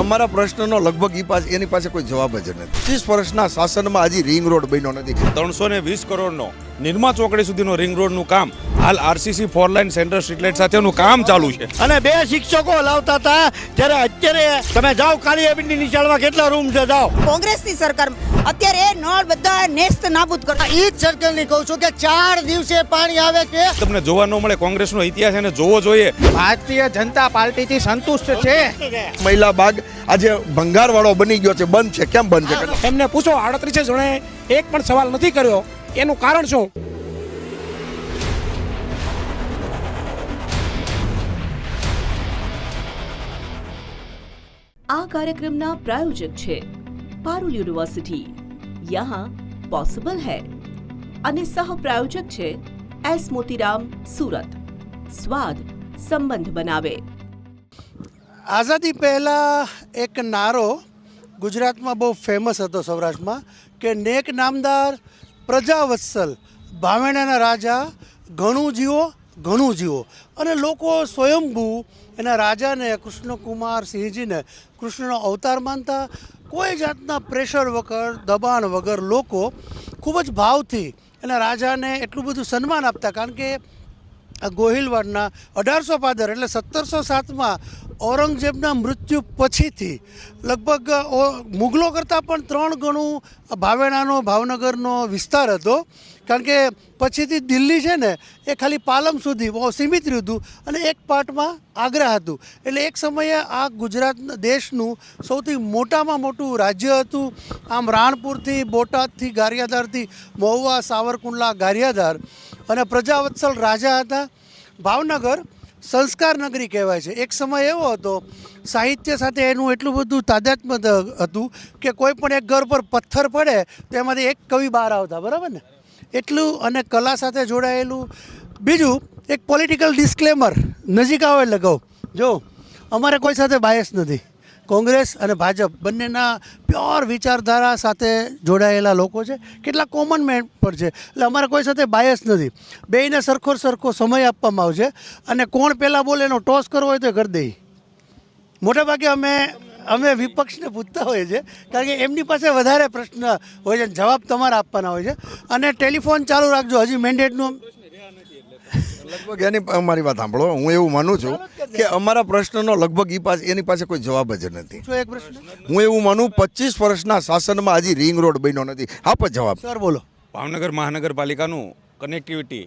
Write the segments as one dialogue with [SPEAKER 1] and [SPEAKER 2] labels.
[SPEAKER 1] અમારા પ્રશ્નનો લગભગ એની પાસે કોઈ જવાબ જ નથી. 25 વર્ષના શાસનમાં હજી રિંગ રોડ બન્યો નથી.
[SPEAKER 2] 320 કરોડનો નિર્મા ચોકડી સુધીનો રિંગ રોડનું કામ હાલ RCC 4 line centre street light સાથેનું કામ ચાલુ છે.
[SPEAKER 3] અને 2 શિક્ષકો લાવતા હતા, જ્યારે અત્યારે તમે જાઓ કાળીયાબીડની નિશાળમાં કેટલા રૂમ છે, જાઓ.
[SPEAKER 4] કોંગ્રેસની સરકાર અત્યારે નળ બધા નેસ્ત નાબૂદ કરતા.
[SPEAKER 3] ઈ જ સર્કલની કહું છું કે 4 દિવસે પાણી આવે છે.
[SPEAKER 2] તમને જોવા ન મળે કોંગ્રેસનો ઇતિહાસ એને જોવો જોઈએ.
[SPEAKER 5] ભારતીય જનતા પાર્ટીથી સંતુષ્ટ છે.
[SPEAKER 1] મહિલા બાગ આજે ભંગારવાળો બની ગયો છે, બંધ છે. કેમ બંધ છે?
[SPEAKER 5] એમને પૂછો, 38 જણે એક પણ સવાલ નથી કર્યો, એનું કારણ શું?
[SPEAKER 6] આ કાર્યક્રમના પ્રાયોજક છે પારુલ યુનિવર્સિટી, યહાં પોસિબલ હૈ, અને સહ પ્રાયોજક છે એસ મોતીરામ, સુરત. સ્વાદ સંબંધ બનાવે.
[SPEAKER 3] આઝાદી પહેલાં એક નારો ગુજરાતમાં બહુ ફેમસ હતો, સૌરાષ્ટ્રમાં, કે નેક નામદાર પ્રજાવત્સલ ભાવેણાના રાજા ઘણું જીવો ઘણું જીવો. અને લોકો સ્વયંભૂ એના રાજાને કૃષ્ણકુમાર સિંહજીને કૃષ્ણનો અવતાર માનતા. કોઈ જાતના પ્રેશર વગર, દબાણ વગર લોકો ખૂબ જ ભાવથી એના રાજાને એટલું બધું સન્માન આપતા. કારણ કે ગોહિલવાડના 1815 એટલે 1707માં ઔરંગઝેબના મૃત્યુ પછીથી લગભગ મુગલો કરતાં પણ 3 ગણું ભાવેણાનો, ભાવનગરનો વિસ્તાર હતો. કારણ કે પછીથી દિલ્હી છે ને એ ખાલી પાલમ સુધી બહુ સીમિત રહ્યું હતું, અને એક પાર્ટમાં આગ્રા હતું. એટલે એક સમયે આ ગુજરાત દેશનું સૌથી મોટામાં મોટું રાજ્ય હતું. આમ રાણપુરથી, બોટાદથી, ગારિયાધારથી, મહુવા, સાવરકુંડલા, ગારિયાધાર, અને પ્રજાવત્સલ રાજા હતા. ભાવનગર સંસ્કાર નગરી કહેવાય છે. એક સમય એવો હતો, સાહિત્ય સાથે એનું એટલું બધું તાદાત્મ્ય હતું કે કોઈ પણ એક ઘર પર પથ્થર પડે તો એમાંથી એક કવિ બહાર આવતા, બરાબર ને? એટલું. અને કલા સાથે જોડાયેલું. બીજું એક પોલિટિકલ ડિસ્ક્લેમર નજીક આવે એટલે કહું, જો અમારે કોઈ સાથે બાયસ નથી. કોંગ્રેસ અને ભાજપ બંનેના પ્યોર વિચારધારા સાથે જોડાયેલા લોકો છે. કેટલાક કોમન મેન પણ છે. એટલે અમારે કોઈ સાથે બાયસ નથી. બેયને સરખો સમય આપવામાં આવશે, અને કોણ પહેલાં બોલે એનો ટોસ કરવો હોય તો કરી દઈએ. મોટાભાગે અમે વિપક્ષને પૂછતા હોઈએ છીએ, કારણ કે એમની પાસે વધારે પ્રશ્ન હોય છે, જવાબ તમારે આપવાના હોય છે. અને ટેલિફોન ચાલુ રાખજો, હજી મેન્ડેટનું
[SPEAKER 1] લગભગ અમારી વાત સાંભળો. હું એવું માનું છું કે અમારા પ્રશ્નનો લગભગ એની પાસે કોઈ જવાબ જ નથી.
[SPEAKER 3] એક પ્રશ્ન
[SPEAKER 1] હું એવું માનું 25 વર્ષના શાસનમાં હજી રિંગ રોડ બન્યો નથી. આપ જ જવાબ.
[SPEAKER 3] સર બોલો.
[SPEAKER 2] ભાવનગર મહાનગરપાલિકાનું કનેક્ટિવિટી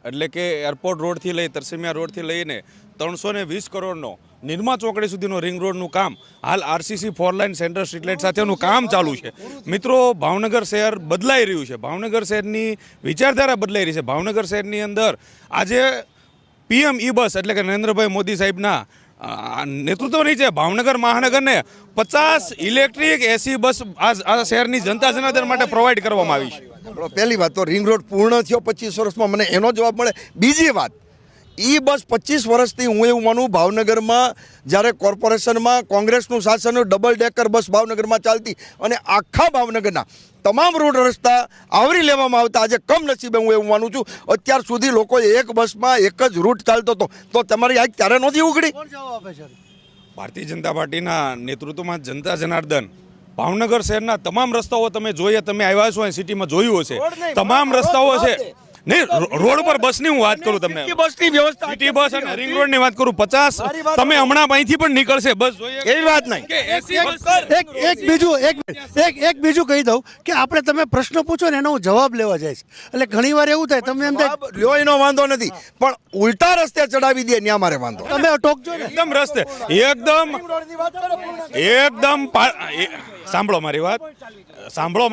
[SPEAKER 2] એટલે કે એરપોર્ટ રોડથી લઈ તરસેમિયા રોડથી લઈને 320 કરોડનો નિર્મા ચોકડી સુધીનો રિંગ રોડનું કામ હાલ RCC 4 line centre street light સાથેનું કામ ચાલુ છે. મિત્રો, ભાવનગર શહેર બદલાઈ રહ્યું છે. ભાવનગર શહેરની વિચારધારા બદલાઈ રહી છે. ભાવનગર શહેરની અંદર આજે પીએમ ઈ બસ એટલે કે નરેન્દ્રભાઈ મોદી સાહેબના નેતૃત્વ નીચે ભાવનગર મહાનગરને 50 ઇલેક્ટ્રિક એસી બસ આ શહેરની જનતા જનાર્દન માટે પ્રોવાઈડ કરવામાં આવી છે.
[SPEAKER 1] પહેલી વાત તો રિંગ રોડ પૂર્ણ થયો 25 વર્ષમાં, મને એનો જવાબ મળે. બીજી વાત, ઈ બસ 25 વર્ષથી હું એવું માનું ભાવનગરમાં જ્યારે કોર્પોરેશનમાં કોંગ્રેસનું શાસન, ડબલ ડેકર બસ ભાવનગરમાં ચાલતી, અને આખા ભાવનગરના તમામ રોડ રસ્તા આવરી લેવામાં આવતા. આજે કમનસીબે હું એવું માનું છું અત્યાર સુધી લોકોએ એક બસમાં એક જ રૂટ ચાલતો હતો. તો તમારી આંખ ત્યારે નહોતી ઉઘડી?
[SPEAKER 2] ભારતીય જનતા પાર્ટીના નેતૃત્વમાં જનતા જનાર્દન ભાવનગર શહેરના તમામ રસ્તાઓ તમે જોઈએ, તમે આવ્યા છો સિટીમાં જોયું હશે, તમામ રસ્તાઓ છે. નહીં, રોડ પર બસની હું વાત કરું તમને,
[SPEAKER 1] બસની વ્યવસ્થા,
[SPEAKER 2] સિટી બસ અને રિંગ રોડની વાત કરું. 50 તમે હમણાં અહીંથી પણ નીકળશે બસ જોઈએ
[SPEAKER 1] એવી વાત નહીં.
[SPEAKER 3] એક બીજું કહી દઉં કે આપણે તમે પ્રશ્ન પૂછો ને એનો હું જવાબ લેવા જઈશ. એટલે ઘણી વાર એવું થાય, તમે એમ થાય
[SPEAKER 1] લ્યો એનો વાંધો નથી, પણ ઉલટા રસ્તે ચડાવી દે ત્યાં મારે વાંધો.
[SPEAKER 3] તમે ટોકજો ને
[SPEAKER 2] એકદમ રસ્તે એકદમ સાંભળો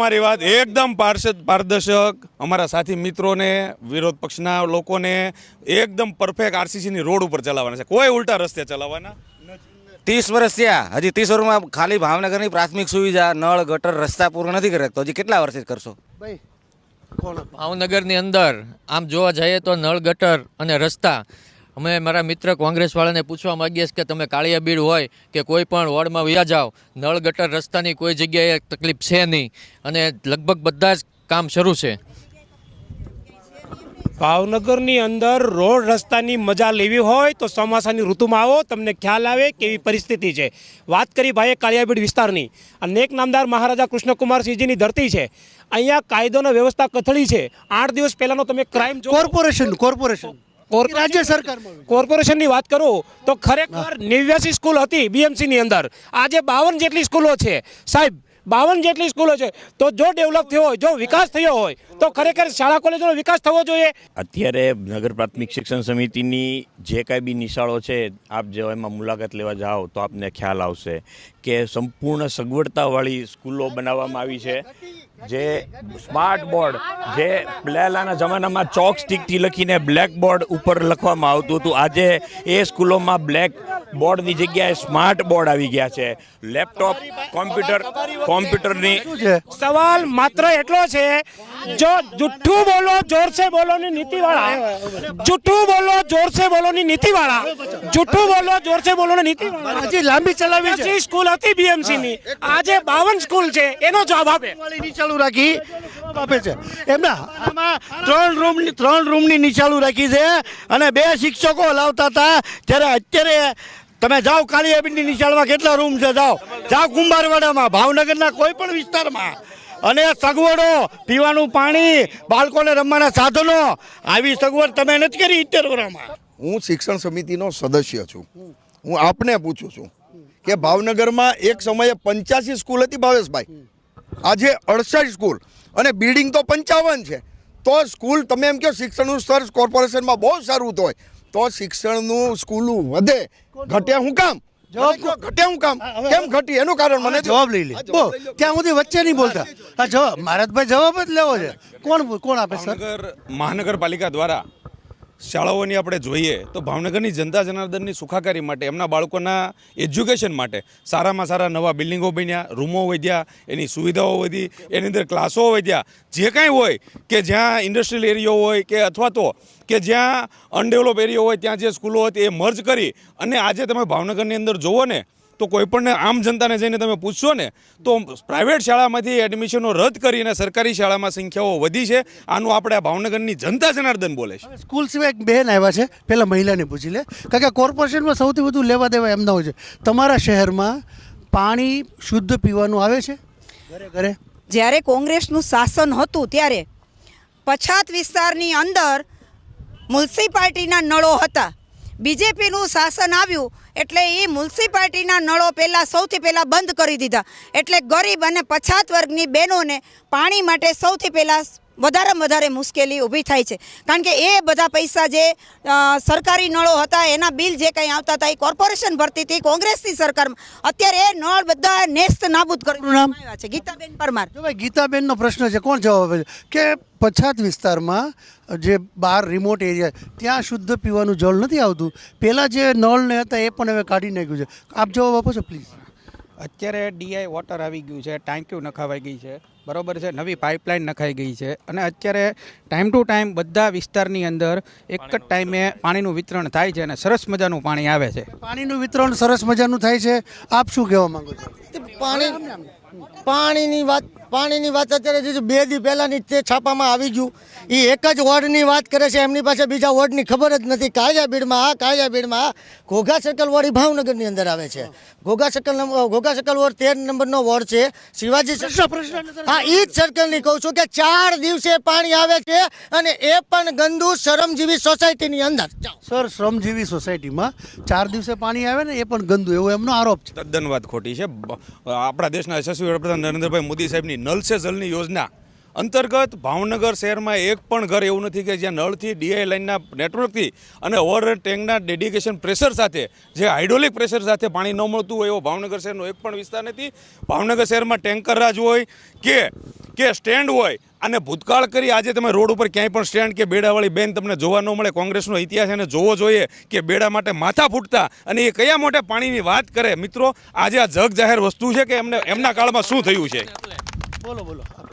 [SPEAKER 2] મારી વાત એકદમ પારદર્શક અમારા સાથી મિત્રોને, વિરોધ પક્ષના લોકોને એકદમ પરફેક્ટ આરસીસીની રોડ ઉપર ચલાવવાના છે. કોઈ ઉલટા રસ્તે ચલાવવાના
[SPEAKER 7] 30 વર્ષ થયા, હજી 30 વર્ષમાં ખાલી ભાવનગરની પ્રાથમિક સુવિધા, નળ, ગટર, રસ્તા પૂર્ણ નથી કરી શકતો. હજી કેટલા વર્ષે કરશો?
[SPEAKER 3] ભાઈ,
[SPEAKER 8] ભાવનગરની અંદર આમ જોવા જઈએ તો નળ, ગટર અને રસ્તા, અમે મારા મિત્ર કોંગ્રેસવાળાને પૂછવા માગીએ છીએ કે તમે કાળિયાબીડ હોય કે કોઈ પણ વોર્ડમાં વયા જાઓ, નળ, ગટર, રસ્તાની કોઈ જગ્યાએ તકલીફ છે નહીં, અને લગભગ બધા જ કામ શરૂ છે.
[SPEAKER 5] ભાવનગરની અંદર રોડ રસ્તાની મજા લેવી હોય તો ચોમાસાની ઋતુમાં આવો, તમને ખ્યાલ આવે કેવી પરિસ્થિતિ છે. વાત કરી ભાઈએ કાળિયાબીડ વિસ્તારની, આ નેક નામદાર મહારાજા કૃષ્ણકુમારસિંહજીની ધરતી છે. અહીંયા કાયદોની વ્યવસ્થા કથળી છે. 8 દિવસ પહેલાનો તમે ક્રાઇમ જો
[SPEAKER 3] કોર્પોરેશન રાજ્ય સરકારમાં
[SPEAKER 5] કોર્પોરેશનની વાત કરું તો ખરેખર 89 સ્કૂલ હતી બીએમસીની અંદર, આજે 52 જેટલી સ્કૂલો છે સાહેબ. 52 જેટલી સ્કૂલો છે. તો જો ડેવલપ થયો હોય, જો વિકાસ થયો હોય તો ખરેખર શાળા કોલેજોનો વિકાસ થવો જોઈએ.
[SPEAKER 9] અત્યારે નગર પ્રાથમિક શિક્ષણ સમિતિની જે કાંઈ બી નિશાળો છે, આપ જો એમાં મુલાકાત લેવા જાઓ તો આપને ખ્યાલ આવશે કે સંપૂર્ણ સગવડતાવાળી સ્કૂલો બનાવવામાં આવી છે. જે સ્માર્ટ બોર્ડ, જે પહેલાના જમાનામાં ચોક સ્ટીકથી લખીને બ્લેક બોર્ડ ઉપર લખવામાં આવતું હતું, આજે એ સ્કૂલોમાં બ્લેક બોર્ડની જગ્યાએ સ્માર્ટ બોર્ડ આવી ગયા છે. લેપટોપ, કોમ્પ્યુટરની
[SPEAKER 5] સવાલ માત્ર એટલો છે, જો જુઠ્ઠું બોલો જોર સે બોલોની નીતિવાળા, જુઠ્ઠું બોલો જોર સે બોલોની નીતિવાળા, જુઠ્ઠું બોલો જોર સે બોલોની નીતિવાળા
[SPEAKER 3] હજી લાંબી ચલાવી છે.
[SPEAKER 5] 80 સ્કૂલ હતી બીએમસી ની, આજે 52 સ્કૂલ છે. એનો જવાબ આપે.
[SPEAKER 3] ચાલુ રાખી આપે છે એમના
[SPEAKER 10] આમાં 3 રૂમની નિશાળું રાખી છે અને 2 શિક્ષકો લાવતા હતા. ત્યારે અત્યારે તમે જાઓ કાળિયાબીડની નિશાળમાં કેટલા રૂમ છે, જાઓ કુંભારવાડામાં, ભાવનગરના કોઈ પણ વિસ્તારમાં. અને સગવડો, પીવાનું પાણી, બાળકોને રમવાના સાધનો, આવી સગવડ તમે નથી કરી 70 વર્ષમાં.
[SPEAKER 1] હું શિક્ષણ સમિતિનો સદસ્ય છું. હું આપને પૂછું છું કે ભાવનગરમાં એક સમયે 85 સ્કૂલ હતી ભાવેશભાઈ, આજે 68 સ્કૂલ અને બિલ્ડિંગ તો 55 છે. તો સ્કૂલ તમે એમ કહો શિક્ષણનું સ્તર કોર્પોરેશનમાં બહુ સારું હોય તો શિક્ષણનું સ્કૂલું વધે, ઘટે શું કામ? ઘટે શું કામ? કેમ ઘટી? એનું કારણ મને
[SPEAKER 3] જવાબ લઈ લે. ત્યાં સુધી વચ્ચે નહીં બોલતા. હા જવાબ, મહારાજભાઈ જવાબ જ લેવો છે. કોણ આપે સર?
[SPEAKER 2] મહાનગરપાલિકા દ્વારા શાળાઓની આપણે જોઈએ તો ભાવનગરની જનતા જનાર્દનની સુખાકારી માટે, એમના બાળકોના એજ્યુકેશન માટે સારામાં સારા નવા બિલ્ડિંગો બન્યા, રૂમો વધ્યા, એની સુવિધાઓ વધી, એની અંદર ક્લાસો વધ્યા. જે કાંઈ હોય કે જ્યાં ઇન્ડસ્ટ્રીયલ એરિયો હોય કે અથવા તો કે જ્યાં અનડેવલપ એરિયો હોય ત્યાં જે સ્કૂલો હતી એ મર્જ કરી અને આજે તમે ભાવનગરની અંદર જોવો ને તો કોઈપણને આમ જનતાને જઈને તમે પૂછશો ને તો પ્રાઇવેટ શાળામાંથી એડમિશનો રદ કરીને સરકારી શાળામાં સંખ્યાઓ વધી છે. આનું આપણે આ ભાવનગરની જનતા જનાર્દન બોલે છે.
[SPEAKER 3] સ્કૂલ સિવાય એક બહેન આવ્યા છે, પહેલાં મહિલાને પૂછી લે, કારણ કે કોર્પોરેશનમાં સૌથી વધુ લેવા દેવા એમના હોય છે. તમારા શહેરમાં પાણી શુદ્ધ પીવાનું આવે છે ઘરે ઘરે?
[SPEAKER 4] જ્યારે કોંગ્રેસનું શાસન હતું ત્યારે પછાત વિસ્તારની અંદર મ્યુનિસિપાલિટીના નળો હતા. બીજેપીનું શાસન આવ્યું એટલે એ મ્યુનિસિપાલિટીના નળો સૌથી પહેલાં બંધ કરી દીધા. એટલે ગરીબ અને પછાત વર્ગની બહેનોને પાણી માટે સૌથી પહેલાં વધારેમાં વધારે મુશ્કેલી ઊભી થાય છે. કારણ કે એ બધા પૈસા જે સરકારી નળો હતા એના બિલ જે કંઈ આવતા હતા એ કોર્પોરેશન ભરતી હતી કોંગ્રેસની સરકારમાં. અત્યારે એ નળ બધા નેસ્ત નાબૂદ કરી આવ્યા છે. ગીતાબેન પરમાર.
[SPEAKER 3] જો ભાઈ ગીતાબેનનો પ્રશ્ન છે, કોણ જવાબ આપે છે કે પછાત વિસ્તારમાં જે બહાર રિમોટ એરિયા ત્યાં શુદ્ધ પીવાનું જળ નથી આવતું. પહેલાં જે નળ ને હતા એ પણ હવે કાઢી નાખ્યું છે. આપ જવાબ આપો છો પ્લીઝ.
[SPEAKER 11] અત્યારે ડીઆઈ વોટર આવી ગયું છે, ટાંકીઓ નખાવાઈ ગઈ છે, બરાબર છે, નવી પાઇપલાઇન નખાઈ ગઈ છે અને અત્યારે ટાઈમ ટુ ટાઈમ બધા વિસ્તારની અંદર એક જ ટાઈમે પાણીનું વિતરણ થાય છે અને સરસ મજાનું પાણી આવે છે.
[SPEAKER 3] પાણીનું વિતરણ સરસ મજાનું થાય છે. આપ શું કહેવા માંગો છો?
[SPEAKER 10] પાણીની વાત અત્યારે 2 દી પહેલાંની તે છાપામાં આવી ગયું. એ એક જ વોર્ડની વાત કરે છે, એમની પાસે બીજા વોર્ડની ખબર જ નથી. કાળિયાબીડમાં ઘોઘા સર્કલ વોર્ડ ભાવનગરની અંદર આવે છે. ઘોઘા સર્કલ વોર્ડ 13 નંબરનો વોર્ડ છે. શિવાજી હા, એ જ સર્કલની કહું છું કે 4 દિવસે પાણી આવે છે અને એ પણ ગંદુ શ્રમજીવી સોસાયટીની અંદર.
[SPEAKER 3] સર, શ્રમજીવી સોસાયટીમાં 4 દિવસે પાણી આવે ને એ પણ ગંદુ, એવો એમનો આરોપ છે.
[SPEAKER 2] તદ્દન વાત ખોટી છે. આપણા દેશના યશસ્વી વડાપ્રધાન નરેન્દ્રભાઈ મોદી સાહેબની નલ સે જલની યોજના અંતર્ગત ભાવનગર શહેરમાં એક પણ ઘર એવું નથી કે જ્યાં નળથી ડીઆઈ લાઇનના નેટવર્કથી અને ઓવરહેડ ટેન્કના ડેડિકેશન પ્રેશર સાથે, જે હાઇડ્રોલિક પ્રેશર સાથે પાણી ન મળતું હોય એવો ભાવનગર શહેરનો એક પણ વિસ્તાર નથી. ભાવનગર શહેરમાં ટેન્કર રાજ હોય કે સ્ટેન્ડ હોય અને ભૂતકાળ કરી આજે તમે રોડ ઉપર ક્યાંય પણ સ્ટેન્ડ કે બેડાવાળી બેન તમને જોવા ન મળે. કોંગ્રેસનો ઇતિહાસ એને જોવો જોઈએ કે બેડા માટે માથા ફૂટતા અને એ કયા મોટા પાણીની વાત કરે. મિત્રો, આજે આ જગ જાહેર વસ્તુ છે કે એમના કાળમાં શું થયું છે.
[SPEAKER 3] બોલો.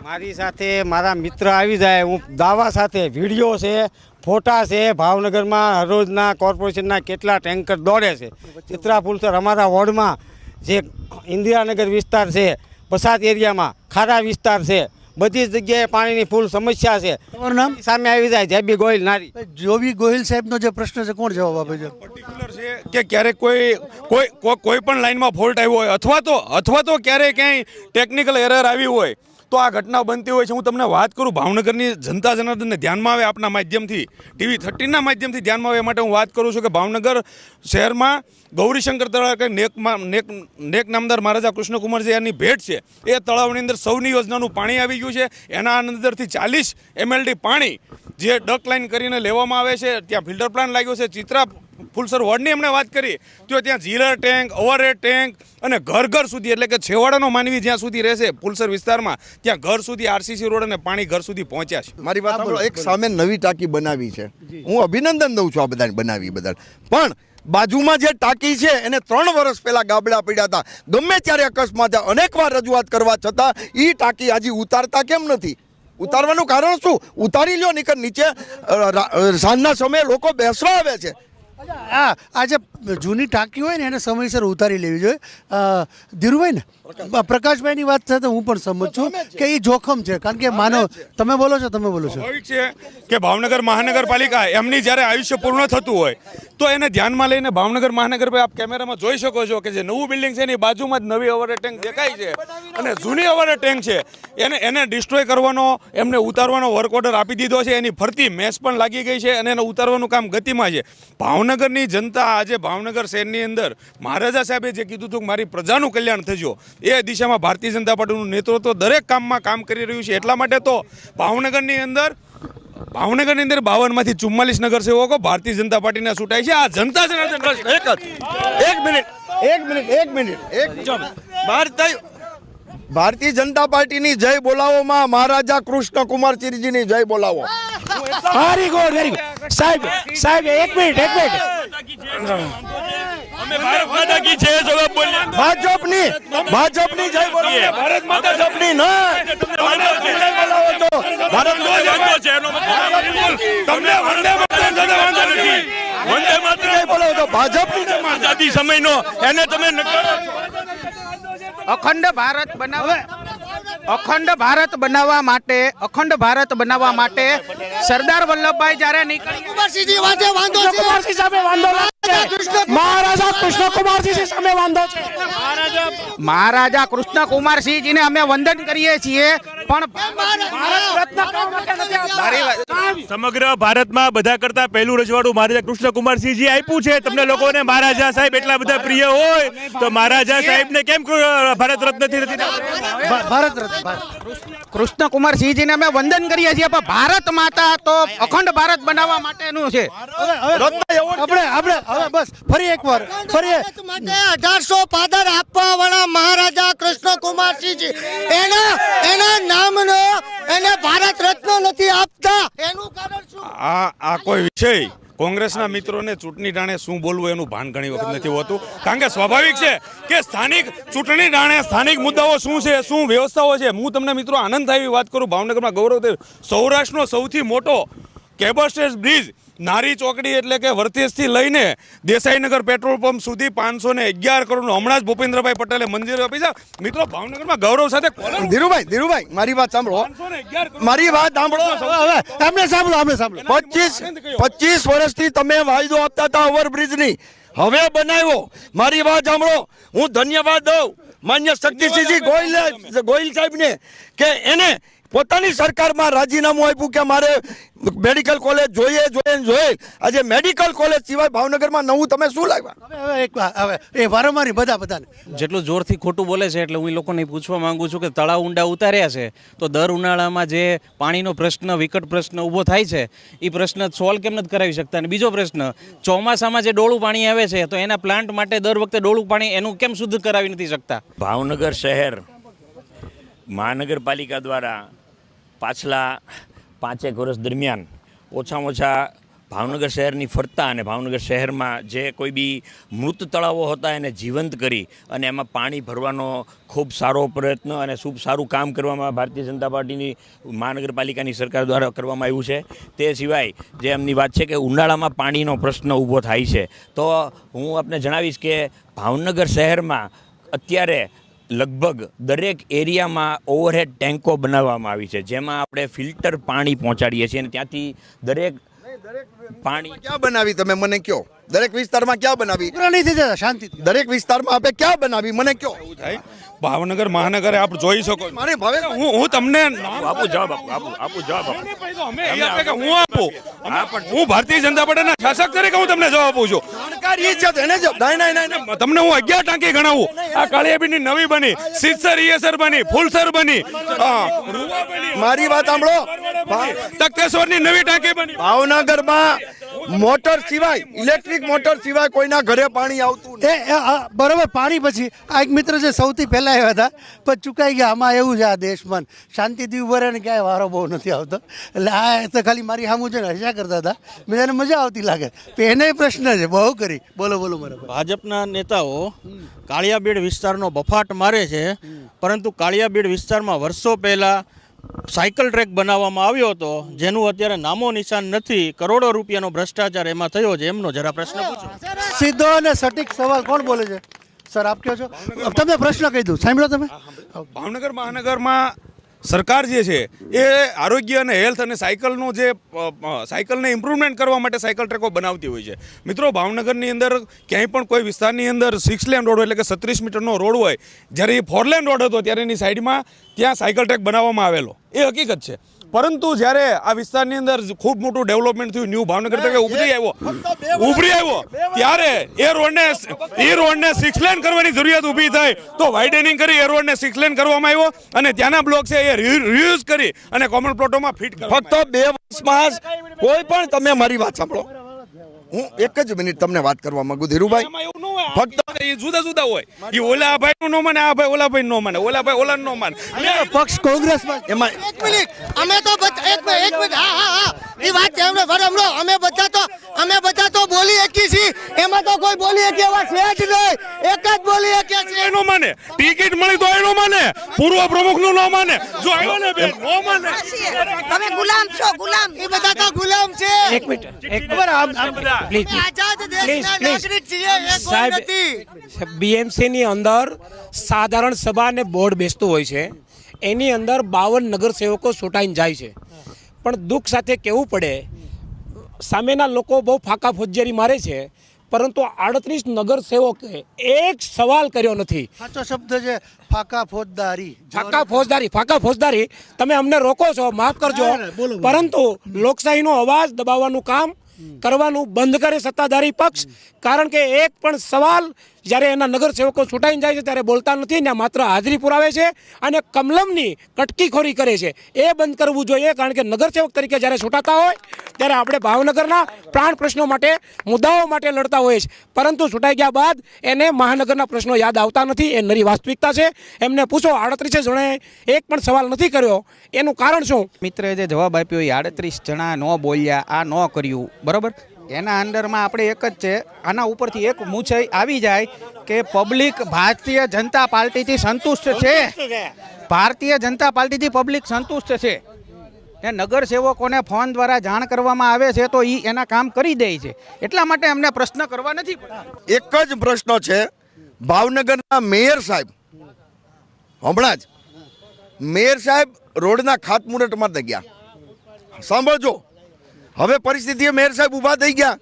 [SPEAKER 10] મારી સાથે મારા મિત્ર આવી જાય, હું દાવા સાથે વિડીયો છે, ફોટા છે. ભાવનગરમાં હરરોજના કોર્પોરેશનના કેટલા ટેન્કર દોડે છે. ચિત્રાપુર સર, અમારા વોર્ડમાં જે ઇન્દિરાનગર વિસ્તાર છે, પછાત એરિયામાં ખારા વિસ્તાર છે,
[SPEAKER 5] બધી જ જગ્યાએ પાણીની ફૂલ સમસ્યા છે.
[SPEAKER 3] તમારું નામ?
[SPEAKER 5] સામે આવી જાય જેબી ગોહિલ નારી.
[SPEAKER 3] જોબી ગોહિલ સાહેબનો જે પ્રશ્ન છે કોણ જવાબ આપે છે?
[SPEAKER 2] પર્ટિક્યુલર છે કે ક્યારેક કોઈ પણ લાઇનમાં ફોલ્ટ આવ્યો હોય અથવા તો ક્યારેય ક્યાંય ટેકનિકલ એરર આવી હોય તો આ ઘટના બનતી હોય છે. હું તમને વાત કરું, ભાવનગરની જનતા જનાર્દનને ધ્યાનમાં આવે આપના માધ્યમથી, TV 13ના માધ્યમથી ધ્યાનમાં આવે એ માટે હું વાત કરું છું કે ભાવનગર શહેરમાં ગૌરીશંકર તળાવ કે નેક નામદાર મહારાજા કૃષ્ણકુમારજી એની ભેટ છે. એ તળાવની અંદર સૌની યોજનાનું પાણી આવી ગયું છે. એના અંદરથી 40 MLD પાણી જે ડક લાઇન કરીને લેવામાં આવે છે. ત્યાં ફિલ્ટર પ્લાન્ટ લાગ્યો છે. ચિત્રા ફુલસર વોર્ડની એમણે વાત કરી તો ત્યાં ઝીલર ટેન્ક, ઓવરહેડ ટેન્ક અને ઘર સુધી એટલે કે છેવાડાનો માનવી જ્યાં સુધી રહેશે ફુલસર વિસ્તારમાં ત્યાં ઘર સુધી RCC રોડ અને પાણી ઘર સુધી પહોંચ્યા છે.
[SPEAKER 1] મારી વાત સાંભળો, એક સામે નવી ટાંકી બનાવી છે, હું અભિનંદન દઉં છું આ બધાને બનાવી બદલ, પણ બાજુમાં જે ટાંકી છે એને 3 વર્ષ પહેલા ગાબડા પડ્યા હતા. ગમે ત્યારે અકસ્માત અનેકવાર રજૂઆત કરવા છતાં એ ટાંકી હજી ઉતારતા કેમ નથી? ઉતારવાનું કારણ શું? ઉતારી લ્યો, નીકળ નીચે સાંજના સમયે લોકો બેસવા આવે છે.
[SPEAKER 3] આ જે જૂની ટાંકી હોય ને એને સમયસર ઉતારી લેવી જોઈએ. ધીરુભાઈ ને પ્રકાશભાઈની વાત સાથે હું પણ સમજ છું કે એ જોખમ છે, કારણ કે માનો તમે બોલો છો.
[SPEAKER 2] સ્વાભાવિક છે કે ભાવનગર મહાનગરપાલિકા એમની જ્યારે આયુષ્ય પૂર્ણ થતું હોય તો એને ધ્યાનમાં લઈને ભાવનગર મહાનગરપાલિકા આપ કેમેરામાં જોઈ શકો છો કે જે નવું બિલ્ડિંગ છે એની બાજુમાં જ નવી ઓવરહેડ ટેન્ક દેખાય છે અને જૂની ઓવરહેડ ટેન્ક છે એને ડિસ્ટ્રોય કરવાનો, એમને ઉતારવાનો વર્ક ઓર્ડર આપી દીધો છે. એની ફરતી મેસ પણ લાગી ગઈ છે અને એને ઉતારવાનું કામ ગતિમાં છે. ભાવનગરની જનતા આજે ભાવનગર શહેરની અંદર મહારાજા સાહેબે જે કીધું હતું કે મારી પ્રજાનું કલ્યાણ થજો, એ દિશામાં ભારતીય જનતા પાર્ટીનું નેતૃત્વ દરેક કામમાં કામ કરી રહ્યું છે. એટલા માટે તો ભાવનગરની અંદર 52 માંથી 44 નગરસેવકો ભારતીય જનતા પાર્ટીના ચૂંટાય છે. આ જનતા જનાર્દન
[SPEAKER 1] ભારતીય જનતા પાર્ટીની જય બોલાવોમાં મહારાજા કૃષ્ણકુમારસિંહજીની જય બોલાવો.
[SPEAKER 5] વેરી ગુડ સાહેબ એક મિનિટ
[SPEAKER 1] ભાજપની જય બોલાવો. ભારત માતા જપની
[SPEAKER 2] આઝાદી સમયનો એને તમે
[SPEAKER 11] અખંડ ભારત બનાવવા માટે સરદાર વલ્લભભાઈ જ્યારે
[SPEAKER 5] મહારાજા કૃષ્ણકુમારસિંહ સામે વાંધો છે.
[SPEAKER 11] મહારાજા કૃષ્ણકુમારસિંહજીને અમે વંદન કરીએ છીએ, પણ
[SPEAKER 12] સમગ્ર ભારતમાં બધા કરતા પહેલું રજવાડું મહારાજા કૃષ્ણકુમારસિંહજી આપ્યું છે. તમને લોકોને મહારાજા સાહેબ એટલા બધા પ્રિય હોય તો મહારાજા સાહેબને કેમ ભારત રત્નથી નથી?
[SPEAKER 11] કૃષ્ણકુમારસિંહજીને અમે વંદન કરીએ છીએ, પણ ભારત માતા તો અખંડ ભારત બનાવવા માટેનું છે.
[SPEAKER 3] બસ ફરી એકવાર
[SPEAKER 10] 1800 પાદર આપવા વાળા મહારાજા કૃષ્ણકુમારસિંહજી એના નામનો એને ભારત રત્ન નથી આપતા. એનું કારણ શું?
[SPEAKER 2] આ કોઈ વિષય કોંગ્રેસના મિત્રોને ચૂંટણી ટાણે શું બોલવું એનું ભાન ઘણી વખત નથી હોતું. કારણ કે સ્વાભાવિક છે કે સ્થાનિક ચૂંટણી ટાણે સ્થાનિક મુદ્દાઓ શું છે, શું વ્યવસ્થાઓ છે. હું તમને મિત્રો આનંદ થાય એવી વાત કરું, ભાવનગરમાં ગૌરવ સૌરાષ્ટ્રનો સૌથી મોટો કેબલ સ્ટેજ બ્રિજ નારી ચોકડી એટલે કે વર્તેજથી લઈને દેસાઈનગર પેટ્રોલ પંપ સુધી 511 કરોડનું હમણાં જ ભૂપેન્દ્રભાઈ પટેલે મંજૂરી આપી છે. મિત્રો ભાવનગરમાં ગૌરવ સાથે
[SPEAKER 1] ધીરુભાઈ મારી વાત સાંભળો. હવે એમને સાંભળો 25 વર્ષથી તમે વાયદો આપતા હતા ઓવરબ્રિજની, હવે બનાવ્યો. મારી વાત સાંભળો, હું ધન્યવાદ દઉં માન્ય શક્તિસિંહજી ગોહિલ સાહેબને કે એને પોતાની સરકારમાં રાજીનામું આપ્યું કે મારે મેડિકલ કોલેજ જોઈએ. આજે મેડિકલ કોલેજ સિવાય ભાવનગરમાં નવું તમે શું લાવ્યા?
[SPEAKER 3] હવે વારંવાર બધાને
[SPEAKER 13] જેટલું જોરથી ખોટું બોલે છે એટલે હું એ લોકોને પૂછવા માંગુ છું કે તળાવ ઊંડા ઉતાર્યા છે તો દર ઉનાળામાં જે પાણીનો પ્રશ્ન વિકટ પ્રશ્ન ઊભો થાય છે એ પ્રશ્ન સોલ્વ કેમ નથી કરાવી શકતા? અને બીજો પ્રશ્ન, ચોમાસામાં જે ડોળું પાણી આવે છે તો એના પ્લાન્ટ માટે દર વખતે ડોળું પાણી એનું કેમ શુદ્ધ કરાવી નથી શકતા?
[SPEAKER 9] ભાવનગર શહેર મહાનગરપાલિકા દ્વારા પાછલા 5 વર્ષ દરમિયાન ઓછામાં ઓછા ભાવનગર શહેરની ફરતા અને ભાવનગર શહેરમાં જે કોઈ બી મૃત તળાવો હતા એને જીવંત કરી અને એમાં પાણી ભરવાનો ખૂબ સારો પ્રયત્ન અને ખૂબ સારું કામ કરવામાં ભારતીય જનતા પાર્ટીની મહાનગરપાલિકાની સરકાર દ્વારા કરવામાં આવ્યું છે. તે સિવાય જે એમની વાત છે કે ઉનાળામાં પાણીનો પ્રશ્ન ઊભો થાય છે, તો હું આપને જણાવીશ કે ભાવનગર શહેરમાં અત્યારે લગભગ દરેક એરિયામાં ઓવરહેડ ટેન્કો બનાવવામાં આવી છે, જેમાં આપણે ફિલ્ટર પાણી પહોંચાડીએ છીએ અને ત્યાંથી દરેક પાણી
[SPEAKER 1] ક્યાં બનાવી તમે મને કયો? દરેક વિસ્તારમાં ક્યાં બનાવી?
[SPEAKER 3] નહીં થઈ જતા શાંતિથી.
[SPEAKER 1] દરેક વિસ્તારમાં આપણે ક્યાં બનાવી મને કયો?
[SPEAKER 2] થાય ભાવનગર મહાનગરે આપ જોઈ શકો.
[SPEAKER 1] મારે ભાવે
[SPEAKER 2] હું તમને
[SPEAKER 9] આપું જવાબ આપું જવાબ
[SPEAKER 2] હું આપું. હું ભારતીય જનતા પાર્ટીના શાસક તરીકે હું તમને જવાબ આપું છું.
[SPEAKER 1] જાણકારી છે તો એને જ નહીં.
[SPEAKER 2] તમને હું 11 ટાંકી ગણાવું. આ કાળિયાબીડની નવી બની, સિત્સર ઈએસર બની, ફૂલસર બની, રૂવા બની,
[SPEAKER 1] મારી વાત સાંભળો.
[SPEAKER 2] તખતેશ્વરની નવી ટાંકી બની.
[SPEAKER 1] ભાવનગરમાં મોટર સિવાય, ઇલેક્ટ્રિક મોટર સિવાય કોઈના ઘરે પાણી આવતું નથી.
[SPEAKER 3] બરોબર, પાણી પછી આ એક મિત્ર છે સૌથી પહેલા આવ્યા હતા પણ ચૂકાઈ ગયા. આમાં એવું છે આ દેશમાં શાંતિથી ઉભા રહે ને ક્યાંય વારો બહુ નથી આવતો. એટલે આ તો ખાલી મારી સામું છે ને હસા કરતા હતા, બધાને મજા આવતી લાગે. એને પ્રશ્ન છે બહુ કરી. બોલો મારા
[SPEAKER 13] ભાજપના નેતાઓ કાળિયાબીડ વિસ્તારનો બફાટ મારે છે, પરંતુ કાળિયાબીડ વિસ્તારમાં વર્ષો પહેલાં સાયકલ ટ્રેક બનાવવામાં આવ્યો હતો, જેનું અત્યારે નામો નિશાન નથી. કરોડો રૂપિયાનો ભ્રષ્ટાચાર એમાં થયો છે. એમનો જરા પ્રશ્ન પૂછો.
[SPEAKER 3] સીધો અને સટીક સવાલ કોણ બોલે છે? સર આપ કહો છો, તમને પ્રશ્ન કહી દઉં, સાંભળો તમે.
[SPEAKER 2] ભાવનગર મહાનગરમાં સરકાર જે છે એ આરોગ્ય અને હેલ્થ અને સાયકલને ઇમ્પ્રુવમેન્ટ કરવા માટે સાયકલ ટ્રેકો બનાવતી હોય છે. મિત્રો, ભાવનગરની અંદર ક્યાંય પણ કોઈ વિસ્તારની અંદર 6 લેન રોડ એટલે કે 36 મીટરનો રોડ હોય, જ્યારે એ 4 લેન રોડ હતો ત્યારે એની સાઈડમાં ત્યાં સાયકલ ટ્રેક બનાવવામાં આવેલો, એ હકીકત છે. પરંતુ જ્યારે આ વિસ્તારની અંદર ખૂબ મોટું ડેવલપમેન્ટ થયું, ન્યૂ ભાવનગર તરીકે ઉભરી આવ્યો ત્યારે એ રોડને 6 લેન કરવાની જરૂરિયાત ઊભી થઈ, તો વાઇડનિંગ કરી એ રોડને 6 લેન કરવામાં આવ્યો અને ત્યાંના બ્લોક છે એ રિયુઝ કરી અને કોમન પ્લોટોમાં ફિટ કરી.
[SPEAKER 1] ફક્ત 2 વર્ષમાં કોઈ પણ, તમે મારી વાત સાંભળો, હું એક જ મિનિટ તમને વાત કરવા માંગુ ધીરુભાઈ.
[SPEAKER 2] ફક્ત એ જુદા જુદા હોય, એ ઓલા ભાઈ નો માને, આ ભાઈ ઓલા ભાઈ નો માને, ઓલા ભાઈ ઓલા નો માને.
[SPEAKER 3] પક્ષ કોંગ્રેસમાં
[SPEAKER 1] એમાં
[SPEAKER 10] એક મિનિટ અમે તો એક મિનિટ હા એ વાત છે એમને સાંભળો. અમે બધા તો બોલી શકી છીએ, એમાં તો કોઈ બોલી શકી એવા છે જ નહીં. એક જ બોલી શકે છે.
[SPEAKER 2] એનો માને ટિકિટ મળી તો એનો માને, પૂર્વ પ્રમુખ નું ન માને, જો આવ્યો ને બેન નો માને.
[SPEAKER 4] તમે ગુલામ છો, ગુલામ.
[SPEAKER 10] એ બધા તો ગુલામ છે.
[SPEAKER 5] એક મિનિટ પ્લીઝ
[SPEAKER 10] આઝાદ દેશના નાગરિક છીએ, એ કોઈ નથી.
[SPEAKER 5] બીએમસીની અંદર સાધારણ સભા અને બોર્ડ બેસતું હોય છે, એની અંદર 52 નગરસેવકો ચૂંટાઈને જાય છે. પણ દુઃખ સાથે કહેવું પડે, સામેના લોકો બહુ ફાંકા ફોજદારી મારે છે, પરંતુ 38 નગરસેવકે એક સવાલ કર્યો નથી.
[SPEAKER 3] સાચો શબ્દ છે ફાકા ફોજદારી. તમે અમને રોકો છો, માફ કરજો, પરંતુ લોકશાહીનો અવાજ દબાવવાનું કામ કરવાનું બંધ કરે સત્તાધારી પક્ષ. કારણ કે એક પણ સવાલ જ્યારે એના નગરસેવકો છૂટાઈને જાય છે ત્યારે બોલતા નથી ને માત્ર હાજરી પુરાવે છે અને કમલમની કટકીખોરી કરે છે. એ બંધ કરવું જોઈએ, કારણ કે નગરસેવક તરીકે જ્યારે છૂટાતા હોય ત્યારે આપણે ભાવનગરના પ્રાણ પ્રશ્નો માટે, મુદ્દાઓ માટે લડતા હોઈએ છીએ, પરંતુ છૂટાઈ ગયા બાદ એને મહાનગરના પ્રશ્નો યાદ આવતા નથી. એ નરી વાસ્તવિકતા છે. એમને પૂછો, 38 જણાએ એક પણ સવાલ નથી કર્યો, એનું કારણ શું?
[SPEAKER 11] મિત્રએ જે જવાબ આપ્યો એ 38 જણા ન બોલ્યા, આ ન કર્યું, બરોબર. એના અંદરમાં આપણે એક જ છે, આના ઉપરથી એક મૂંછ આવી જાય કે પબ્લિક ભારતીય જનતા પાર્ટીથી સંતુષ્ટ છે. ભારતીય જનતા પાર્ટીથી પબ્લિક સંતુષ્ટ છે. એ નગરસેવકોને ફોન દ્વારા જાણ કરવામાં આવે છે તો એ એના કામ કરી દે છે. એટલા માટે અમને પ્રશ્ન કરવા નથી પડતા.
[SPEAKER 1] એક જ પ્રશ્ન છે. ભાવનગરના મેયર સાહેબ, હમણાં જ મેયર સાહેબ રોડના ખાતમુહૂર્ત માટે ગયા. સાંભળજો, હવે પરિસ્થિતિ મેયર સાહેબ ઊભા થઈ ગયા.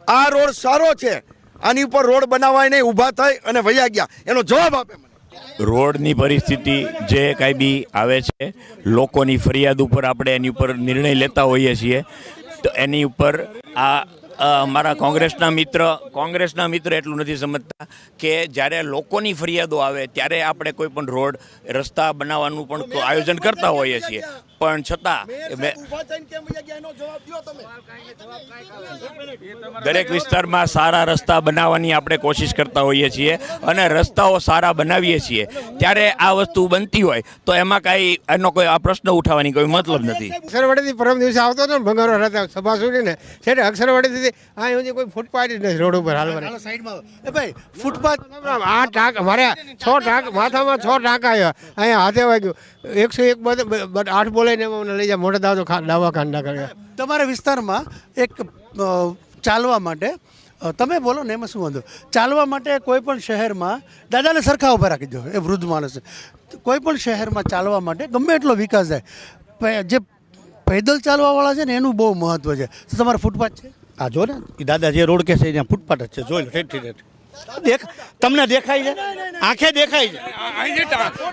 [SPEAKER 1] આ રોડ સારો છે, આની ઉપર રોડ બનાવાય નહીં, ઊભા થઈ અને વયા ગયા. એનો જવાબ આપે મને.
[SPEAKER 9] રોડની પરિસ્થિતિ જે કાંઈ બી આવે છે, લોકોની ફરિયાદ ઉપર આપણે એની ઉપર નિર્ણય લેતા હોઈએ છીએ. તો એની ઉપર અમારા કોંગ્રેસના મિત્ર એટલું નથી સમજતા કે જ્યારે લોકોની ફરિયાદો આવે ત્યારે આપણે કોઈ પણ રોડ રસ્તા બનાવવાનું પણ આયોજન કરતા હોઈએ છીએ. પણ છતાં દરેક વિસ્તારમાં સારા રસ્તા બનાવવાની આપણે કોશિશ કરતા હોઈએ છીએ અને રસ્તાઓ સારા બનાવીએ છીએ. ત્યારે આ વસ્તુ બનતી હોય તો એમાં કાંઈ એનો કોઈ આ પ્રશ્ન ઉઠાવવાની કોઈ મતલબ નથી.
[SPEAKER 14] અક્ષરવાડીથી પરમ દિવસે આવતો હતો ને ભંગારો રહેતા સભા સુધીને છે, અક્ષરવાડીથી આ સુધી કોઈ ફૂટપાથ જ નથી રોડ ઉપર હાલવાની.
[SPEAKER 3] ભાઈ ફૂટપાથ
[SPEAKER 14] આ ટાંક મારે 6 ટાંક માથામાં 6 ટાંકા આવ્યા, અહીંયા હાથે વાગ્યું. 101 8 બોલાઈને મને લઈ જાય મોટા દવાખાના કર્યા.
[SPEAKER 3] તમારા વિસ્તારમાં એક ચાલવા માટે તમે બોલો ને એમાં શું વાંધો. ચાલવા માટે કોઈ પણ શહેરમાં દાદાને સરખા ઊભા રાખી દો, એ વૃદ્ધ માણસ છે. કોઈ પણ શહેરમાં ચાલવા માટે ગમે એટલો વિકાસ થાય, જે પેદલ ચાલવાવાળા છે ને એનું બહુ મહત્વ છે. તો તમારો ફૂટપાથ છે?
[SPEAKER 10] આ જો ને એ દાદા જે રોડ કે છે ત્યાં ફૂટપાથ જ છે, જોઈ લો ઠેઠ તમને દેખાય છે, આંખે દેખાય છે.
[SPEAKER 2] અહીં જે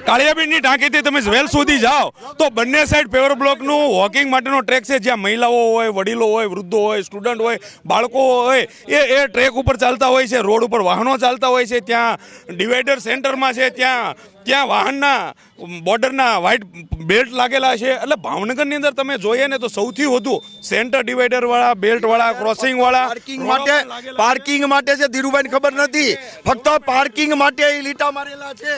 [SPEAKER 2] કાળિયાબીડની ટાંકીથી તમે વેલ સુધી જાઓ તો બંને સાઈડ પેવર બ્લોકનું વોકિંગ માટેનો ટ્રેક છે, જ્યાં મહિલાઓ હોય, વડીલો હોય, વૃદ્ધો હોય, સ્ટુડન્ટ હોય, બાળકો હોય, એ ટ્રેક ઉપર ચાલતા હોય છે. રોડ ઉપર વાહનો ચાલતા હોય છે. ત્યાં ડિવાઈડર સેન્ટરમાં છે, ત્યાં વાહનના બોર્ડરના વ્હાઇટ બેલ્ટ લાગેલા છે. એટલે ભાવનગરની અંદર તમે જોઈએ ને તો સૌથી વધુ સેન્ટર ડિવાઈડર વાળા, બેલ્ટ વાળા, ક્રોસિંગ વાળા
[SPEAKER 1] પાર્કિંગ માટે છે. ધીરુભાઈને ખબર નથી, ફક્ત પાર્કિંગ માટે એ લીટા મારેલા છે.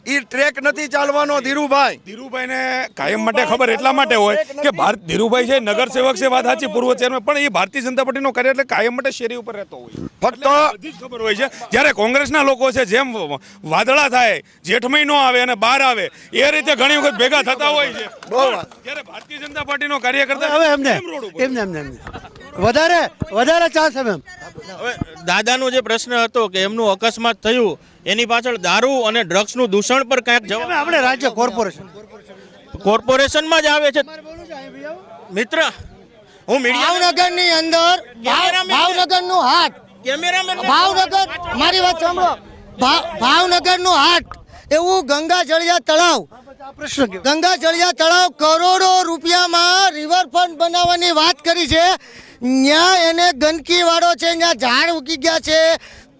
[SPEAKER 1] ઈ ટ્રેક નથી ચાલવાનો. ધીરુભાઈને
[SPEAKER 2] કાયમ માટે ખબર એટલા માટે હોય કે ધીરુભાઈ છે નગરસેવક છે, વાત સાચી, પૂર્વ ચેરમેન, પણ એ ભારતીય જનતા પાર્ટીનો કાર્ય એટલે કાયમ માટે શેરી ઉપર રહેતો હોય.
[SPEAKER 1] ફક્ત
[SPEAKER 2] બધી જ ખબર હોય છે. જ્યારે કોંગ્રેસના લોકો છે, જેમ વાદળા થાય, જેઠ મહિનો આવે અને બહાર આવે, એ રીતે ઘણી વખત ભેગા થતા હોય છે. જ્યારે ભારતીય જનતા પાર્ટીનો કાર્યકર્તા
[SPEAKER 3] હવે એમને વધારે ચાન્સ એમ.
[SPEAKER 13] હવે દાદાનો જે પ્રશ્ન હતો કે એમનું અકસ્માત થયું એની પાછળ દારૂ અને ડ્રગ્સનું દૂષણ પર કાંઈક જવાબ
[SPEAKER 3] આપણે રાજ્ય
[SPEAKER 13] કોર્પોરેશનમાં જ આવે છે. મિત્ર, હું
[SPEAKER 10] ભાવનગરની અંદર ભાવનગરનું હાટ, ભાવનગર, મારી વાત સાંભળો, ભાવનગરનું હાટ એવું ગંગા જળિયા તળાવ કરોડો રૂપિયામાં રિવરફ્રન્ટ બનાવવાની વાત કરી છે. ત્યાં એને ગંદકી વાળો છે, ત્યાં ઝાડ ઉગી ગયા છે,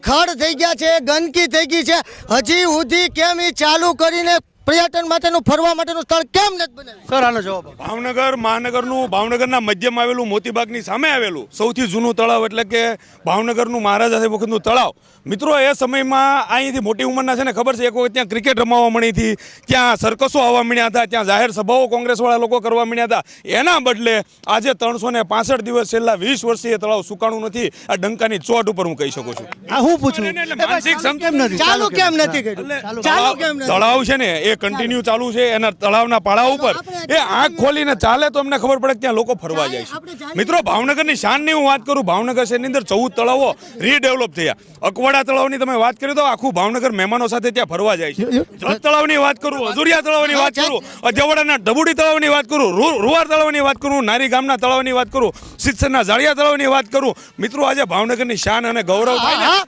[SPEAKER 10] ખડ થઈ ગયા છે, ગંદકી થઈ ગઈ છે. હજી સુધી કેમ એ ચાલુ કરીને પર્યટન માટેનું ફરવા માટેનું સ્થળ કેમ નથી બનાવ્યું?
[SPEAKER 3] સર આનો જવાબ.
[SPEAKER 2] ભાવનગર મહાનગરનું, ભાવનગરના મધ્યમાં આવેલું, મોતીબાગની સામે આવેલું સૌથી જૂનું તળાવ એટલે કે ભાવનગરનું મહારાજા સાહેબ વખતનું તળાવ. મિત્રો, એ સમયમાં અહીંથી મોટી ઉંમરના છે ને ખબર છે, એક વખત ત્યાં ક્રિકેટ રમવા મળી હતી, ત્યાં સર્કસો આવવા મળ્યા હતા, ત્યાં જાહેર સભાઓ કોંગ્રેસવાળા લોકો કરવા મળ્યા હતા. એના બદલે આજે 365 દિવસ છેલ્લા 20 વર્ષથી એ તળાવ સુકાણું નથી. આ ડંકાની ચોટ ઉપર હું કહી શકું છું.
[SPEAKER 3] હું પૂછું
[SPEAKER 2] માનસિક
[SPEAKER 10] ચાલુ કેમ નથી કર્યું?
[SPEAKER 2] તળાવ છે ને એ કન્ટિન્યુ ચાલુ છે. એના તળાવના પાળા ઉપર એ આંખ ખોલીને ચાલે તો અમને ખબર પડે કે ત્યાં લોકો ફરવા જાય છે. મિત્રો, ભાવનગરની શાનની હું વાત કરું, ભાવનગર શહેરની અંદર 14 તળાવો રીડેવલપ થયા. અકવાડા તળાવની તમે વાત કરી તો આખું ભાવનગર મહેમાનો સાથે ત્યાં ફરવા જાય છે. જત તળાવની વાત કરું, અજુરિયા તળાવની વાત કરું, અજવાડાના ડબુડી તળાવની વાત કરું, રૂવાર તળાવની વાત કરું, નારી ગામના તળાવની વાત કરું, સિત્સરના જાળિયા તળાવની વાત કરું. મિત્રો, આજે ભાવનગરની શાન અને ગૌરવ થાય.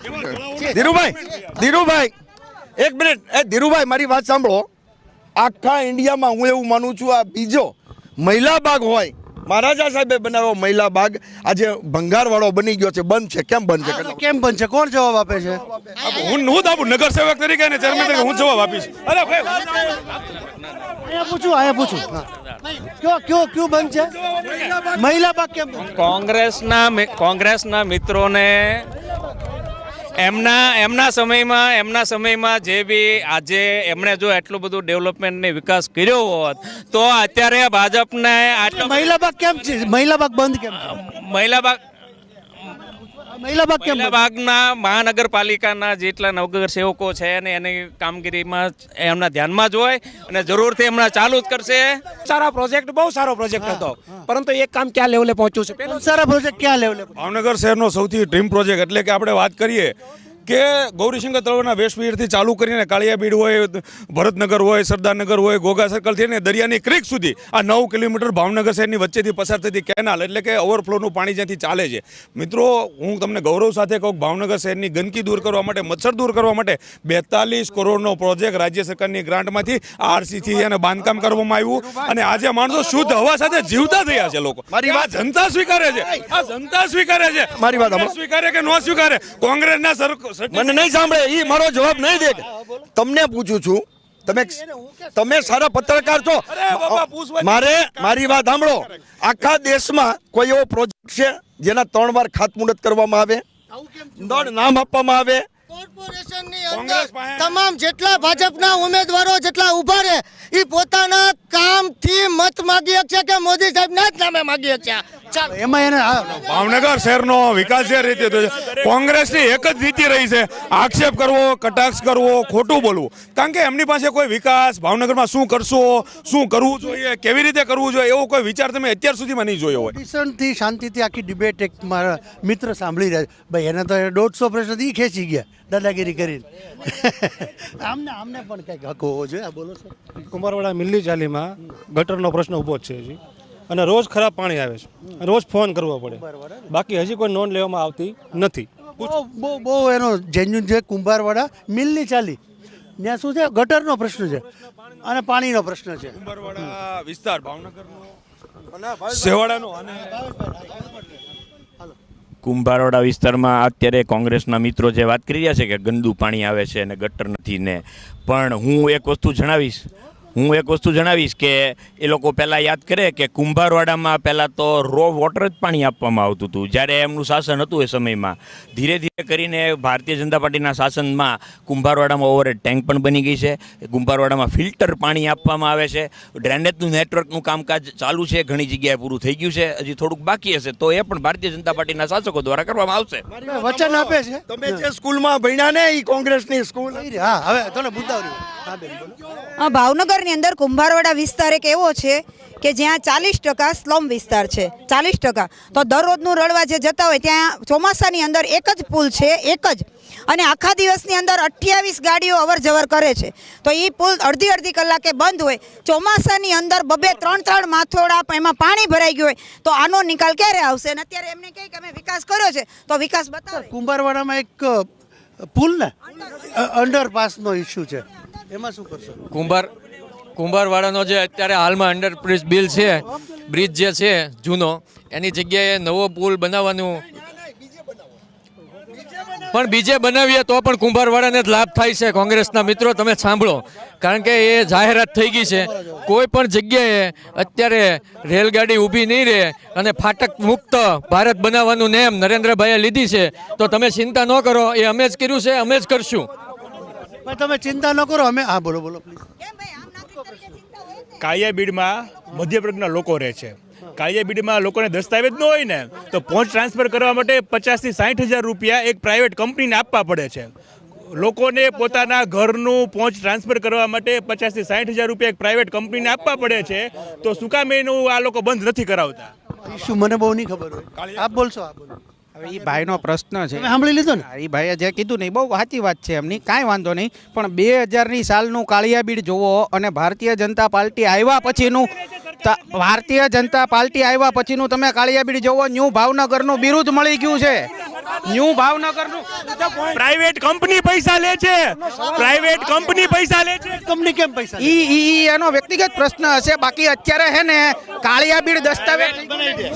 [SPEAKER 1] ધીરુભાઈ એક મિનિટ. ધીરુભાઈ મારી વાત સાંભળો. આખા ઇન્ડિયામાં હું એવું માનું છું, આ બીજો મહિલા બાગ હોય, મહારાજા સાહેબે બનાવ્યો મહિલા બાગ, આજે ભંગારવાળો બની ગયો છે. બંધ છે. કેમ બંધ છે?
[SPEAKER 3] કેમ બંધ છે? કોણ જવાબ આપે છે?
[SPEAKER 2] હું નગરસેવક તરીકે અને ચેરમેન તરીકે હું જવાબ આપીશ. અરે ભાઈ,
[SPEAKER 3] અહીંયા પૂછું. ક્યું બંધ છે? મહિલા બાગ કેમ?
[SPEAKER 13] કોંગ્રેસના મિત્રોને એમના સમયમાં જે બી આજે એમણે જો એટલું બધું ડેવલપમેન્ટ ને વિકાસ કર્યો હોત તો અત્યારે ભાજપને
[SPEAKER 3] મહિલા બાગ કેમ છે? મહિલા બાગ બંધ કેમ?
[SPEAKER 13] મહિલા બાગના મહાનગરપાલિકાના જેટલા નગરસેવકો છે અને એની કામગીરીમાં એમના ધ્યાનમાં જ હોય અને જરૂરથી એમના ચાલુ જ કરશે.
[SPEAKER 5] સારા પ્રોજેક્ટ, બહુ સારો પ્રોજેક્ટ હતો, પરંતુ એક કામ ક્યાં લેવલે પહોંચ્યું છે?
[SPEAKER 3] સારા પ્રોજેક્ટ ક્યાં લેવલે?
[SPEAKER 2] ભાવનગર શહેરનો સૌથી ડ્રીમ પ્રોજેક્ટ એટલે કે આપણે વાત કરીએ કે ગૌરીશંકર તળાવના વેસ્ટ પિયરથી ચાલુ કરીને કાળિયાબીડ હોય, ભરતનગર હોય, સરદારનગર હોય, ઘોઘા સર્કલથી ને દરિયાની ક્રીક સુધી આ 9 કિલોમીટર ભાવનગર શહેરની વચ્ચેથી પસાર થતી કેનાલ એટલે કે ઓવરફ્લોનું પાણી જ્યાંથી ચાલે છે. મિત્રો, હું તમને ગૌરવ સાથે કહું, ભાવનગર શહેરની ગંદકી દૂર કરવા માટે, મચ્છર દૂર કરવા માટે 42 કરોડનો પ્રોજેક્ટ રાજ્ય સરકારની ગ્રાન્ટમાંથી આરસીથી અને બાંધકામ કરવામાં આવ્યું અને આજે માણસો શુદ્ધ હવા સાથે જીવતા થયા છે. લોકો મારી વાત જનતા સ્વીકારે છે. આ જનતા સ્વીકારે છે. મારી વાત સ્વીકારે કે ન સ્વીકારે, કોંગ્રેસના
[SPEAKER 1] મને નહીં સાંભળે, ઈ મારો જવાબ નહીં દે. તમને પૂછું છું, તમે સારા પત્રકાર છો, મારી વાત સાંભળો. આખા દેશમાં કોઈ એવો પ્રોજેક્ટ છે જેના 3 વાર ખાતમુહૂર્ત કરવામાં આવે, નામ આપવામાં આવે?
[SPEAKER 10] કોર્પોરેશનની અંદર તમામ જેટલા ભાજપના ઉમેદવારો જેટલા ઉભા રહે એ પોતાના કામ દિલથી મત માગી છે કે મોદી સાહેબના જ નામે માગી છે? ચાલો
[SPEAKER 3] એમાં એને
[SPEAKER 2] ભાવનગર શહેરનો વિકાસ જે રીતે થયો છે, કોંગ્રેસની એક જ નીતિ રહી છે, આક્ષેપ કરવો, કટાક્ષ કરવો, ખોટું બોલવું. કારણ કે એમની પાસે કોઈ વિકાસ, ભાવનગરમાં શું કરશો, શું કરવું જોઈએ, કેવી રીતે કરવું જોઈએ, એવો કોઈ વિચાર તમે અત્યાર સુધીમાં નહીં જોયો હોય.
[SPEAKER 3] ઓડિશનથી શાંતિથી આખી ડિબેટ એક મારા મિત્ર સાંભળી રહ્યા છે. ભાઈ એને તો 150 પ્રશ્ન ઈ ખેંચી ગયા દાદાગીરી કરીને. આમને પણ કંઈક હક હોવો જોઈએ. બોલો સર.
[SPEAKER 5] કુંભારવાડા મિલ્લી ચાલીમાં ગટરનો પ્રશ્ન ઊભો જ છે હજી, અને રોજ ખરાબ પાણી આવે છે, રોજ ફોન કરવો પડે, બાકી હજી કોઈ નોંધ લેવામાં આવતી નથી.
[SPEAKER 3] બહુ એનો જેન્યુન છે. કુંભારવાડા મિલની ચાલી ત્યાં શું છે, ગટરનો પ્રશ્ન છે અને પાણીનો પ્રશ્ન છે.
[SPEAKER 2] કુંભારવાડા વિસ્તાર ભાવનગરનો સેવાડાનો અને
[SPEAKER 9] કુંભારવાડા વિસ્તારમાં અત્યારે કોંગ્રેસના મિત્રો જે વાત કરી રહ્યા છે કે ગંદુ પાણી આવે છે અને ગટર નથી ને, પણ હું એક વસ્તુ જણાવીશ કે એ લોકો પહેલાં યાદ કરે કે કુંભારવાડામાં પહેલાં તો રો વોટર જ પાણી આપવામાં આવતું હતું. જ્યારે એમનું શાસન હતું એ સમયમાં ધીરે ધીરે કરીને ભારતીય જનતા પાર્ટીના શાસનમાં કુંભારવાડામાં ઓવરહેડ ટેન્ક પણ બની ગઈ છે, કુંભારવાડામાં ફિલ્ટર પાણી આપવામાં આવે છે, ડ્રેનેજનું નેટવર્કનું કામકાજ ચાલુ છે, ઘણી જગ્યાએ પૂરું થઈ ગયું છે, હજી થોડુંક બાકી હશે તો એ પણ ભારતીય જનતા પાર્ટીના શાસકો દ્વારા કરવામાં આવશે.
[SPEAKER 3] વચન આપે છે.
[SPEAKER 1] તમે જે સ્કૂલમાં ભણ્યા ને એ કોંગ્રેસની સ્કૂલ.
[SPEAKER 3] હા, હવે તને મુદ્દાઓ. હા બેન બોલો.
[SPEAKER 4] ભાવનગરની અંદર કુંભારવાડા વિસ્તાર એક એવો છે કે જ્યાં 40% સ્લમ વિસ્તાર છે. 40%. તો દરરોજનું રડવા જે જતા હોય ત્યાં ચોમાસાની અંદર એક જ પુલ છે, એક જ, અને આખા દિવસની અંદર 28 ગાડીઓ અવર જવર કરે છે. તો એ પુલ અડધી કલાકે બંધ હોય, ચોમાસાની અંદર 2-3 માથોડા એમાં પાણી ભરાઈ ગયું હોય, તો આનો નિકાલ ક્યારે આવશે? અને અત્યારે એમને કહે કે અમે વિકાસ કર્યો છે, તો વિકાસ બતાવે.
[SPEAKER 3] કુંભારવાડામાં એક પુલ ને અંડરપાસનો ઇસ્યુ છે, એમાં શું કરશો?
[SPEAKER 8] કુંભારવાડાનો જે અત્યારે હાલમાં અંડરબ્રિજ બિલ છે, બ્રિજ જે છે જૂનો, એની જગ્યાએ નવો પુલ બનાવવાનું, પણ બીજે બનાવીએ તો પણ કુંભારવાડાને જ લાભ થાય છે. કોંગ્રેસના મિત્રો તમે સાંભળો, કારણ કે એ જાહેરાત થઈ ગઈ છે. કોઈ પણ જગ્યાએ અત્યારે રેલગાડી ઊભી નહીં રહે અને ફાટક મુક્ત ભારત બનાવવાનું નેમ નરેન્દ્રભાઈએ લીધી છે. તો તમે ચિંતા ન કરો, એ અમે જ કર્યું છે, અમે જ કરશું.
[SPEAKER 3] તમે ચિંતા ન કરો, અમે. હા બોલો બોલો પ્લીઝ.
[SPEAKER 12] કાળિયાબીડમાં મધ્યપ્રદેશના લોકો રહે છે. કાળિયાબીડમાં લોકોને દસ્તાવેજ ન હોય ને તો પહોંચ ટ્રાન્સફર કરવા માટે 50,000 થી 60,000 રૂપિયા એક પ્રાઇવેટ કંપનીને આપવા પડે છે. લોકોને પોતાના ઘરનું પહોંચ ટ્રાન્સફર કરવા માટે 50,000 થી 60,000 રૂપિયા એક પ્રાઇવેટ કંપનીને આપવા પડે છે. તો શું કામ એનું આ લોકો બંધ નથી કરાવતા?
[SPEAKER 3] ઇસ્યુ મને બહુ નહીં ખબર હોય. આપ બોલશો. આપ બોલો.
[SPEAKER 11] હવે એ ભાઈનો પ્રશ્ન છે,
[SPEAKER 3] સાંભળી લીધો ને?
[SPEAKER 11] એ ભાઈએ જે કીધું ને એ બહુ સાચી વાત છે એમની, કાંઈ વાંધો નહીં. પણ 2000ની સાલનું કાળિયાબીડ જોવો અને ભારતીય જનતા પાર્ટી આવ્યા પછીનું તમે કાળિયાબીડ જોવો, ન્યૂ ભાવનગરનું બિરુદ મળી ગયું છે. ન્યૂ ભાવનગરનું
[SPEAKER 12] પ્રાઇવેટ કંપની પૈસા લે છે, પ્રાઇવેટ કંપની પૈસા લે છે.
[SPEAKER 3] કંપની કેમ પૈસા?
[SPEAKER 11] ઈ એનો વ્યક્તિગત પ્રશ્ન હશે. બાકી અત્યારે હે ને કાળિયાબીડ દસ્તાવેજ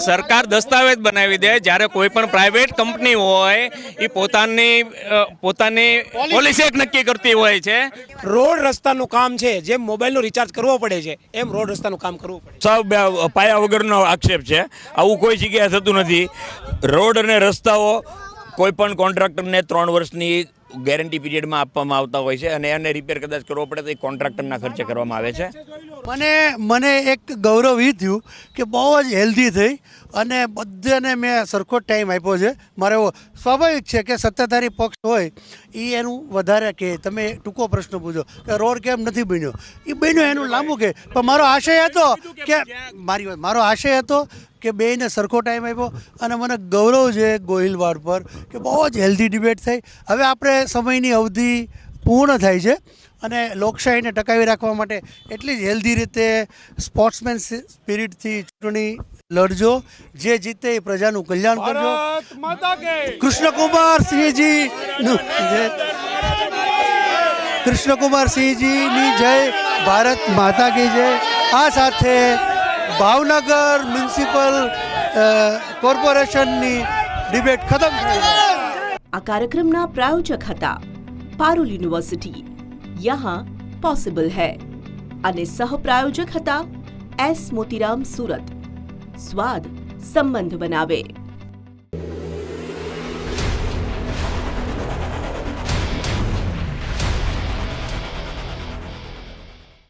[SPEAKER 13] સરકાર દસ્તાવેજ બનાવી દે. જ્યારે કોઈ પણ પ્રાઇવેટ કંપની હોય એ પોતાની પોલિસી એક નક્કી કરતી હોય છે.
[SPEAKER 5] રોડ રસ્તાનું કામ છે, જેમ મોબાઈલનો રિચાર્જ કરવો પડે છે એમ રોડ રસ્તાનું કામ કરવું પડે.
[SPEAKER 9] સાવ પાયા વગરનો આક્ષેપ છે. આવું કોઈ જગ્યાએ થતું નથી. રોડ અને રસ્તાઓ કોઈ પણ કોન્ટ્રાક્ટરને 3 વર્ષની ગેરંટી પીરિયડમાં આપવામાં આવતા હોય છે, અને એને રિપેર કદાચ કરવો પડે તો એ કોન્ટ્રાક્ટરના ખર્ચે કરવામાં આવે છે.
[SPEAKER 3] મને એક ગૌરવ એ થયું કે બહુ જ હેલ્ધી થઈ અને બધાને મેં સરખો ટાઈમ આપ્યો છે. મારે એવો સ્વાભાવિક છે કે સત્તાધારી પક્ષ હોય એ એનું વધારે કે તમે ટૂંકો પ્રશ્ન પૂછો કે રોડ કેમ નથી બન્યો, એ બન્યો એનું લાંબુ કે. પણ મારો આશય હતો કે બેયને સરખો ટાઈમ આપ્યો, અને મને ગૌરવ છે ગોહિલવાડ પર કે બહુ જ હેલ્ધી ડિબેટ થઈ. હવે આપણે સમયની અવધિ પૂર્ણ થાય છે અને લોકશાહીને ટકાવી રાખવા માટે એટલી જ હેલ્ધી રીતે સ્પોર્ટ્સમેન સ્પિરિટથી ચૂંટણી લડજો. જે જીતે એ પ્રજાનું કલ્યાણ કરજો. કૃષ્ણકુમારસિંહજીની જય. ભારત માતા કી જય. આ સાથે ભાવનગર મ્યુનિસિપલ કોર્પોરેશનની ડિબેટ ખતમ થઈ.
[SPEAKER 6] આ કાર્યક્રમના પ્રાયોજક હતા પારુલ યુનિવર્સિટી, यहाँ पॉसिबल है, અને સહપ્રાયોજક હતા એસ મોતીરામ સુરત. સ્વાદ સંબંધ બનાવે.